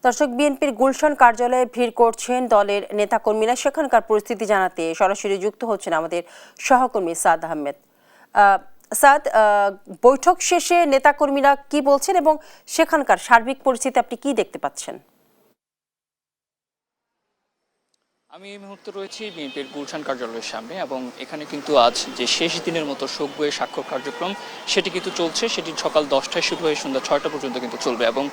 দর্শক, বিএনপির গুলশান কার্যালয়ে ভিড় করছেন দলের নেতাকর্মীরা। সেখানকার পরিস্থিতি জানাতে সরাসরি যুক্ত হচ্ছেন আমাদের সহকর্মী সাদ আহমেদ। সাদ, বৈঠক শেষে নেতাকর্মীরা কি বলছেন এবং সেখানকার সার্বিক পরিস্থিতি আপনি কি দেখতে পাচ্ছেন? আমি এই মুহূর্তে রয়েছি বিএনপির গুলশান কার্যালয়ের সামনে এবং এখানে কিন্তু আজ যে শেষ দিনের মতো শোক বইয়ে স্বাক্ষর কার্যক্রম সেটি কিন্তু চলছে। সেটি সকাল 10টায় শুরু হয়ে সন্ধ্যা 6টা পর্যন্ত কিন্তু চলবে এবং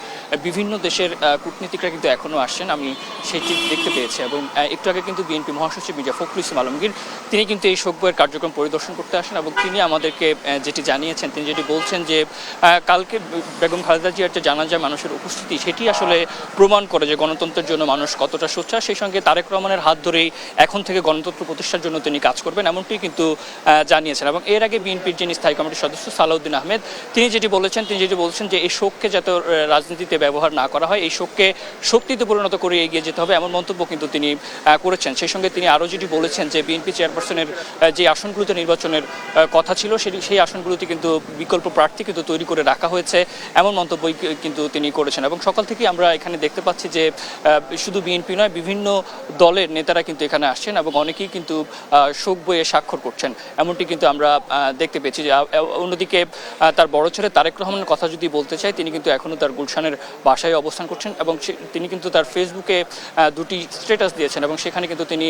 বিভিন্ন দেশের কূটনীতিকরা কিন্তু এখনও আসছেন, আমি সেটি দেখতে পেয়েছি। এবং একটু আগে কিন্তু বিএনপি মহাসচিব মির্জা ফখরুল ইসলাম আলমগীর তিনি কিন্তু এই শোক বইয়ের কার্যক্রম পরিদর্শন করতে আসেন এবং তিনি আমাদেরকে যেটি জানিয়েছেন, তিনি যেটি বলছেন যে কালকে বেগম খালেদা জিয়ার যে জানাজায় মানুষের উপস্থিতি সেটি আসলে প্রমাণ করে যে গণতন্ত্রের জন্য মানুষ কতটা সোচ্চার। সেই সঙ্গে তারেক রহমানের হাত ধরেই এখন থেকে গণতন্ত্র প্রতিষ্ঠার জন্য তিনি কাজ করবেন, এমনটি কিন্তু জানিয়েছেন। এবং এর আগে বিএনপির যিনি স্থায়ী কমিটির সদস্য সালাউদ্দিন আহমেদ তিনি যেটি বলেছেন যে এই শোককে যাতে রাজনীতিতে ব্যবহার না করা হয়, এই শোককে শক্তিতে পরিণত করে এগিয়ে যেতে হবে, এমন মন্তব্য কিন্তু তিনি করেছেন। সেই সঙ্গে তিনি আরও যেটি বলেছেন যে বিএনপি চেয়ারপারসনের যে আসনগুলোতে নির্বাচনের কথা ছিল সেই আসনগুলোতে কিন্তু বিকল্প প্রার্থী কিন্তু তৈরি করে রাখা হয়েছে, এমন মন্তব্যই কিন্তু তিনি করেছেন। এবং সকাল থেকে আমরা এখানে দেখতে পাচ্ছি যে শুধু বিএনপি নয়, বিভিন্ন দলের নেতারা কিন্তু এখানে আসছেন এবং অনেকেই কিন্তু শোক বইয়ে স্বাক্ষর করছেন, এমনটি কিন্তু আমরা দেখতে পেয়েছি। অন্যদিকে তার বড় ছেলে তারেক রহমানের কথা যদি বলতে চাই, তিনি কিন্তু এখনও তার গুলশানের বাসায় অবস্থান করছেন এবং তিনি কিন্তু তার ফেসবুকে দুটি স্ট্যাটাস দিয়েছেন এবং সেখানে কিন্তু তিনি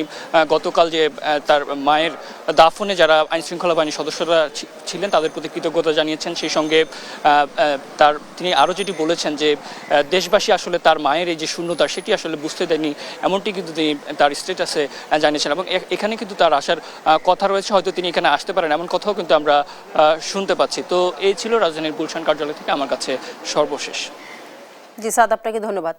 গতকাল যে তার মায়ের দাফনে যারা আইনশৃঙ্খলা বাহিনীর সদস্যরা ছিলেন তাদের প্রতি কৃতজ্ঞতা জানিয়েছেন। সেই সঙ্গে তিনি আরও যেটি বলেছেন যে দেশবাসী আসলে তার মায়ের এই যে শূন্যতা সেটি আসলে বুঝতে দেয়নি, এমনটি কিন্তু তিনি তার স্ট্যাটাসে জানিয়েছেন। এবং এখানে কিন্তু তার আসার কথা রয়েছে, হয়তো তিনি এখানে আসতে পারেন এমন কথাও কিন্তু আমরা শুনতে পাচ্ছি। তো এই ছিল রাজধানীর গুলশান কার্যালয় থেকে আমার কাছে সর্বশেষ। জি সাদ, আপনাকে ধন্যবাদ।